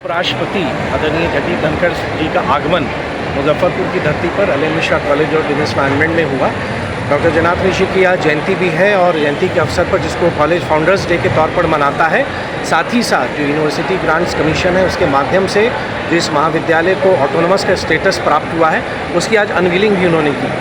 राष्ट्रपति आदरणीय जगदीप धनखड़ जी का आगमन मुजफ्फरपुर की धरती पर अली मिश्रा कॉलेज और बिजनेस मैनेजमेंट में हुआ। डॉक्टर जनार्दन ऋषि की आज जयंती भी है और जयंती के अवसर पर जिसको कॉलेज फाउंडर्स डे के तौर पर मनाता है, साथ ही साथ जो यूनिवर्सिटी ग्रांट्स कमीशन है उसके माध्यम से जिस महाविद्यालय को ऑटोनमस का स्टेटस प्राप्त हुआ है उसकी आज अनवीलिंग भी उन्होंने की।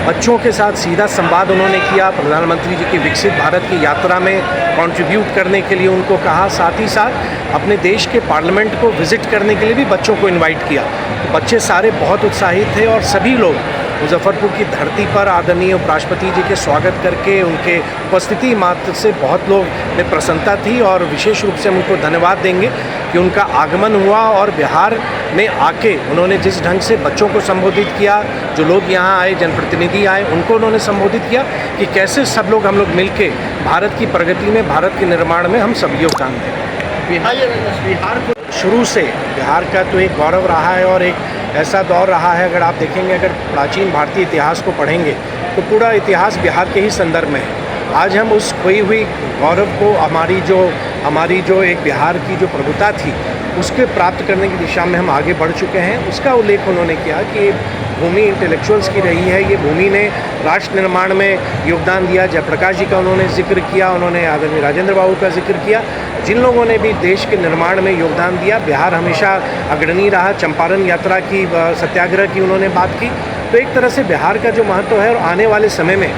बच्चों के साथ सीधा संवाद उन्होंने किया, प्रधानमंत्री जी की विकसित भारत की यात्रा में कंट्रीब्यूट करने के लिए उनको कहा, साथ ही साथ अपने देश के पार्लियामेंट को विज़िट करने के लिए भी बच्चों को इनवाइट किया। तो बच्चे सारे बहुत उत्साहित थे और सभी लोग मुजफ्फरपुर की धरती पर आदरणीय उपराष्ट्रपति जी के स्वागत करके उनके उपस्थिति मात्र से बहुत लोग में प्रसन्नता थी और विशेष रूप से हम उनको धन्यवाद देंगे कि उनका आगमन हुआ और बिहार में आके उन्होंने जिस ढंग से बच्चों को संबोधित किया, जो लोग यहाँ आए, जनप्रतिनिधि आए, उनको उन्होंने संबोधित किया कि कैसे सब लोग हम लोग मिलके भारत की प्रगति में, भारत के निर्माण में हम सब योगदान दें। बिहार को शुरू से बिहार का तो एक गौरव रहा है और एक ऐसा दौर रहा है। अगर आप देखेंगे, अगर प्राचीन भारतीय इतिहास को पढ़ेंगे तो पूरा इतिहास बिहार के ही संदर्भ में है। आज हम उस खोई हुई गौरव को हमारी जो एक बिहार की जो प्रभुता थी उसके प्राप्त करने की दिशा में हम आगे बढ़ चुके हैं। उसका उल्लेख उन्होंने किया कि भूमि इंटेलेक्चुअल्स की रही है, ये भूमि ने राष्ट्र निर्माण में योगदान दिया। जयप्रकाश जी का उन्होंने जिक्र किया, उन्होंने आदरणीय राजेंद्र बाबू का जिक्र किया, जिन लोगों ने भी देश के निर्माण में योगदान दिया। बिहार हमेशा अग्रणी रहा, चंपारण यात्रा की, सत्याग्रह की उन्होंने बात की। तो एक तरह से बिहार का जो महत्व है और आने वाले समय में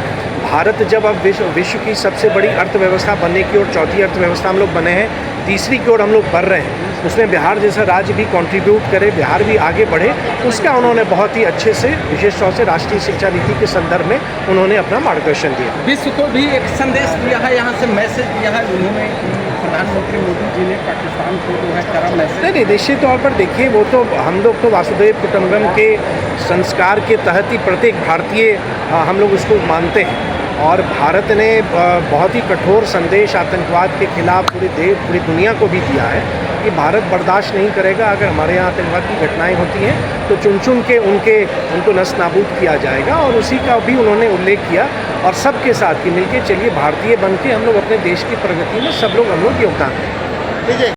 भारत जब अब विश्व की सबसे बड़ी अर्थव्यवस्था बनने की ओर, चौथी अर्थव्यवस्था हम लोग बने हैं, तीसरी की ओर हम लोग बढ़ रहे हैं, उसमें बिहार जैसा राज्य भी कंट्रीब्यूट करे, बिहार भी आगे बढ़े, उसका उन्होंने बहुत ही अच्छे से, विशेष तौर से राष्ट्रीय शिक्षा नीति के संदर्भ में उन्होंने अपना मार्गदर्शन दिया। विश्व को भी एक संदेश दिया है, यहाँ से मैसेज दिया है उन्होंने, प्रधानमंत्री मोदी जी ने पाकिस्तान को जो है कड़ा मैसेज। नहीं, निश्चित तौर पर देखिए, वो तो हम लोग तो वासुदेव कुटुंबकम के संस्कार के तहत ही प्रत्येक भारतीय हम लोग उसको मानते हैं और भारत ने बहुत ही कठोर संदेश आतंकवाद के खिलाफ पूरी दुनिया को भी दिया है कि भारत बर्दाश्त नहीं करेगा। अगर हमारे यहाँ आतंकवाद की घटनाएं होती हैं तो चुन चुन के उनको नष्ट नाबूद किया जाएगा और उसी का भी उन्होंने उल्लेख किया और सबके साथ कि मिलके चलिए भारतीय बन के हम लोग अपने देश की प्रगति में सब लोग हम लोग योगदान दें।